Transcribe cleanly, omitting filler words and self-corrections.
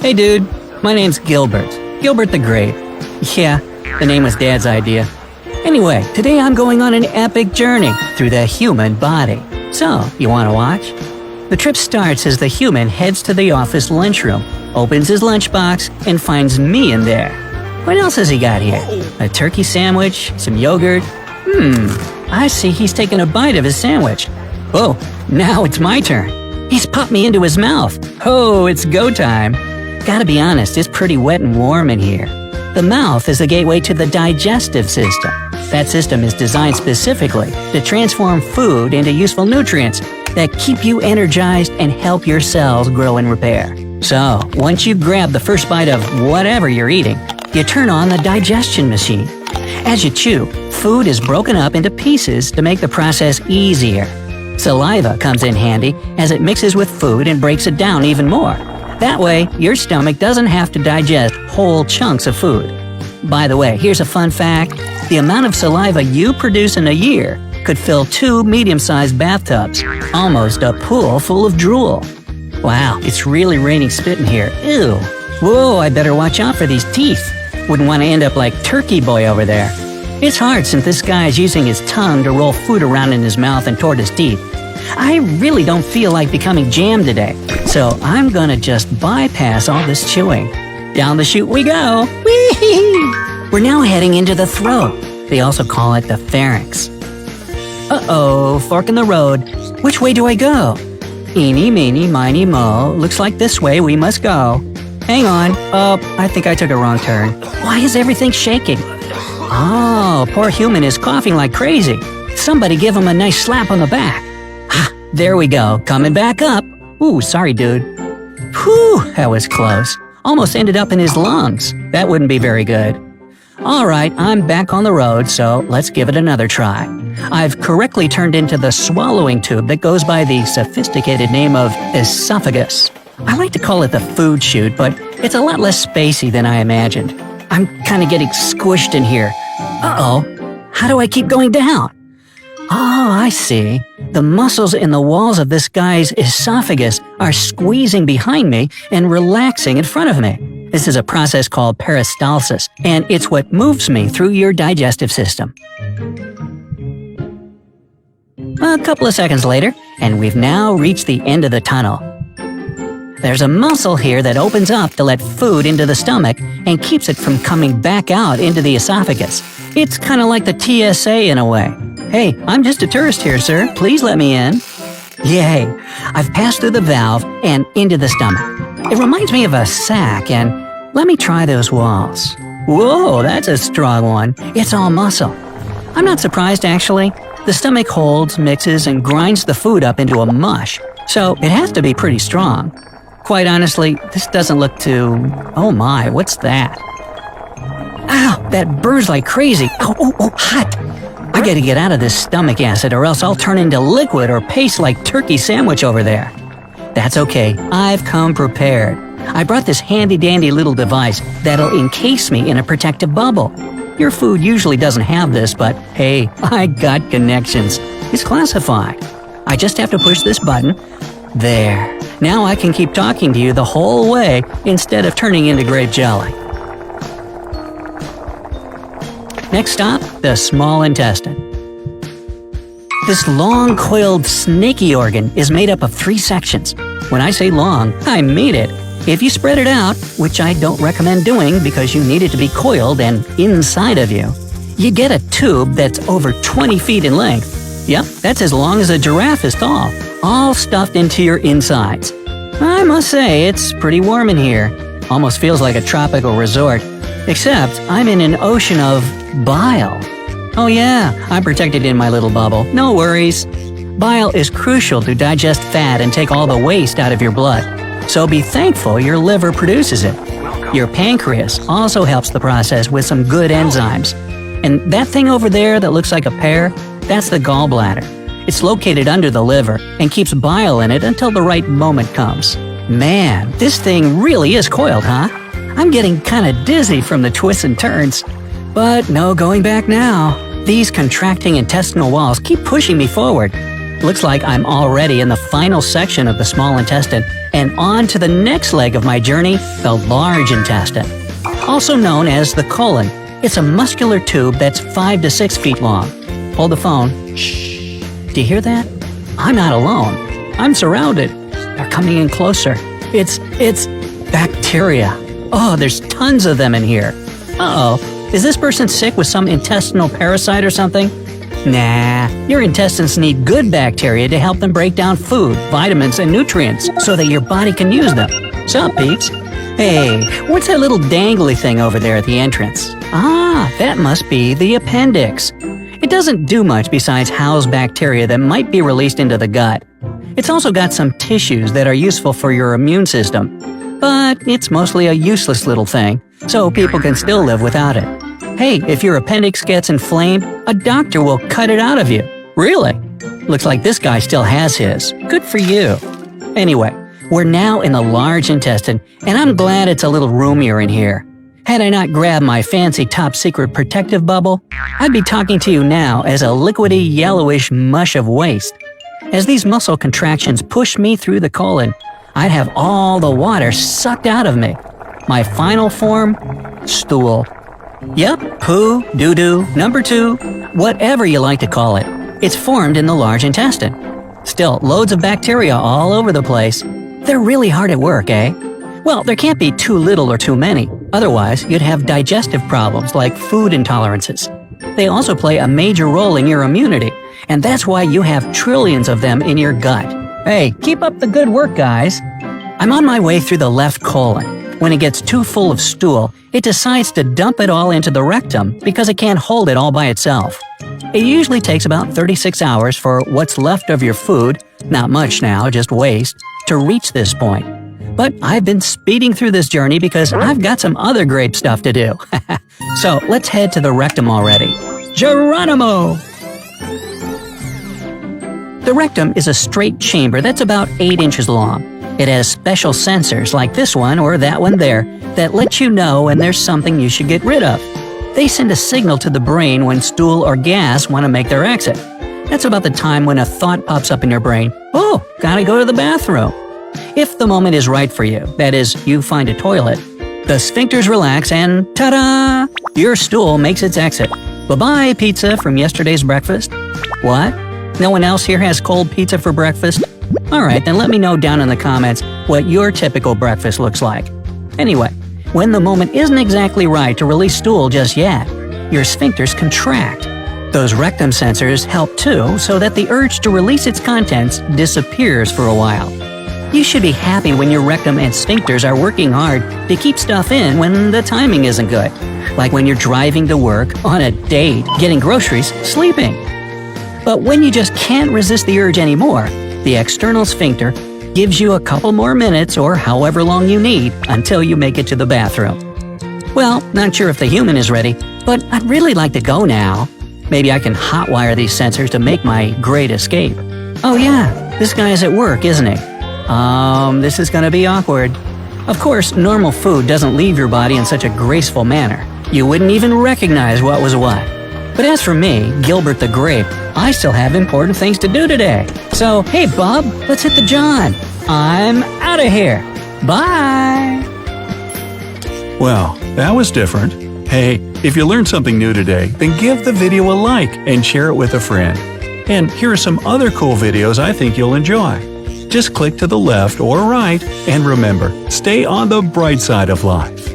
Hey dude, my name's Gilbert. Gilbert the Great. Yeah, the name was Dad's idea. Anyway, today I'm going on an epic journey through the human body. So, you want to watch? The trip starts as the human heads to the office lunchroom, opens his lunchbox, and finds me in there. What else has he got here? A turkey sandwich? Some yogurt? I see he's taking a bite of his sandwich. Oh, now it's my turn. He's popped me into his mouth. Oh, it's go time. Gotta be honest, it's pretty wet and warm in here. The mouth is the gateway to the digestive system. That system is designed specifically to transform food into useful nutrients that keep you energized and help your cells grow and repair. So, once you grab the first bite of whatever you're eating, you turn on the digestion machine. As you chew, food is broken up into pieces to make the process easier. Saliva comes in handy as it mixes with food and breaks it down even more. That way, your stomach doesn't have to digest whole chunks of food. By the way, here's a fun fact. The amount of saliva you produce in a year could fill 2 medium-sized bathtubs, almost a pool full of drool. Wow, it's really raining spit in here. Ew. Whoa, I better watch out for these teeth. Wouldn't want to end up like Turkey Boy over there. It's hard since this guy is using his tongue to roll food around in his mouth and toward his teeth. I really don't feel like becoming jam today, so I'm gonna just bypass all this chewing. Down the chute we go! Whee! We're now heading into the throat. They also call it the pharynx. Uh-oh, fork in the road. Which way do I go? Eeny, meeny, miny, mo. Looks like this way we must go. Hang on. Oh, I think I took a wrong turn. Why is everything shaking? Oh, poor human is coughing like crazy. Somebody give him a nice slap on the back. There we go, coming back up. Ooh, sorry, dude. Whew, that was close. Almost ended up in his lungs. That wouldn't be very good. Alright, I'm back on the road, so let's give it another try. I've correctly turned into the swallowing tube that goes by the sophisticated name of esophagus. I like to call it the food chute, but it's a lot less spacey than I imagined. I'm kinda getting squished in here. Uh-oh, how do I keep going down? Oh, I see. The muscles in the walls of this guy's esophagus are squeezing behind me and relaxing in front of me. This is a process called peristalsis, and it's what moves me through your digestive system. A couple of seconds later, and we've now reached the end of the tunnel. There's a muscle here that opens up to let food into the stomach and keeps it from coming back out into the esophagus. It's kind of like the TSA in a way. Hey, I'm just a tourist here, sir. Please let me in. Yay! I've passed through the valve and into the stomach. It reminds me of a sack, and let me try those walls. Whoa, that's a strong one. It's all muscle. I'm not surprised, actually. The stomach holds, mixes, and grinds the food up into a mush, so it has to be pretty strong. Quite honestly, this doesn't look too… Oh my, what's that? Ow, that burns like crazy. Oh, hot. I gotta get out of this stomach acid or else I'll turn into liquid or paste like turkey sandwich over there. That's okay, I've come prepared. I brought this handy-dandy little device that'll encase me in a protective bubble. Your food usually doesn't have this, but hey, I got connections. It's classified. I just have to push this button. There. Now I can keep talking to you the whole way instead of turning into grape jelly. Next stop, the small intestine. This long, coiled, snaky organ is made up of 3 sections. When I say long, I mean it. If you spread it out, which I don't recommend doing because you need it to be coiled and inside of you, you get a tube that's over 20 feet in length. Yep, that's as long as a giraffe is tall, all stuffed into your insides. I must say, it's pretty warm in here. Almost feels like a tropical resort. Except I'm in an ocean of bile. Oh yeah, I'm protected in my little bubble. No worries. Bile is crucial to digest fat and take all the waste out of your blood. So be thankful your liver produces it. Your pancreas also helps the process with some good enzymes. And that thing over there that looks like a pear, that's the gallbladder. It's located under the liver and keeps bile in it until the right moment comes. Man, this thing really is coiled, huh? I'm getting kinda dizzy from the twists and turns. But no going back now. These contracting intestinal walls keep pushing me forward. Looks like I'm already in the final section of the small intestine and on to the next leg of my journey, the large intestine. Also known as the colon, it's a muscular tube that's 5 to 6 feet long. Hold the phone. Shh. Do you hear that? I'm not alone. I'm surrounded. They're coming in closer. It's bacteria. Oh, there's tons of them in here. Uh-oh. Is this person sick with some intestinal parasite or something? Nah, your intestines need good bacteria to help them break down food, vitamins, and nutrients so that your body can use them. Sup, peeps? Hey, what's that little dangly thing over there at the entrance? Ah, that must be the appendix. It doesn't do much besides house bacteria that might be released into the gut. It's also got some tissues that are useful for your immune system. But it's mostly a useless little thing, so people can still live without it. Hey, if your appendix gets inflamed, a doctor will cut it out of you. Really? Looks like this guy still has his. Good for you. Anyway, we're now in the large intestine, and I'm glad it's a little roomier in here. Had I not grabbed my fancy top-secret protective bubble, I'd be talking to you now as a liquidy, yellowish mush of waste. As these muscle contractions push me through the colon, I'd have all the water sucked out of me. My final form? Stool. Yep, poo, doo-doo, number 2, whatever you like to call it. It's formed in the large intestine. Still, loads of bacteria all over the place. They're really hard at work, eh? Well, there can't be too little or too many. Otherwise, you'd have digestive problems like food intolerances. They also play a major role in your immunity, and that's why you have trillions of them in your gut. Hey, keep up the good work, guys. I'm on my way through the left colon. When it gets too full of stool, it decides to dump it all into the rectum because it can't hold it all by itself. It usually takes about 36 hours for what's left of your food, not much now, just waste, to reach this point. But I've been speeding through this journey because I've got some other great stuff to do. So let's head to the rectum already. Geronimo! The rectum is a straight chamber that's about 8 inches long. It has special sensors like this one or that one there that let you know when there's something you should get rid of. They send a signal to the brain when stool or gas want to make their exit. That's about the time when a thought pops up in your brain. Oh, gotta go to the bathroom. If the moment is right for you, that is, you find a toilet, the sphincters relax and ta-da! Your stool makes its exit. Bye-bye, pizza from yesterday's breakfast. What? No one else here has cold pizza for breakfast? Alright, then let me know down in the comments what your typical breakfast looks like. Anyway, when the moment isn't exactly right to release stool just yet, your sphincters contract. Those rectum sensors help too, so that the urge to release its contents disappears for a while. You should be happy when your rectum and sphincters are working hard to keep stuff in when the timing isn't good. Like when you're driving to work, on a date, getting groceries, sleeping. But when you just can't resist the urge anymore, the external sphincter gives you a couple more minutes or however long you need until you make it to the bathroom. Well, not sure if the human is ready, but I'd really like to go now. Maybe I can hotwire these sensors to make my great escape. Oh yeah, this guy is at work, isn't he? This is gonna be awkward. Of course, normal food doesn't leave your body in such a graceful manner. You wouldn't even recognize what was what. But as for me, Gilbert the Grape, I still have important things to do today. So, hey Bob, let's hit the John. I'm out of here. Bye! Well, that was different. Hey, if you learned something new today, then give the video a like and share it with a friend. And here are some other cool videos I think you'll enjoy. Just click to the left or right, and remember, stay on the bright side of life.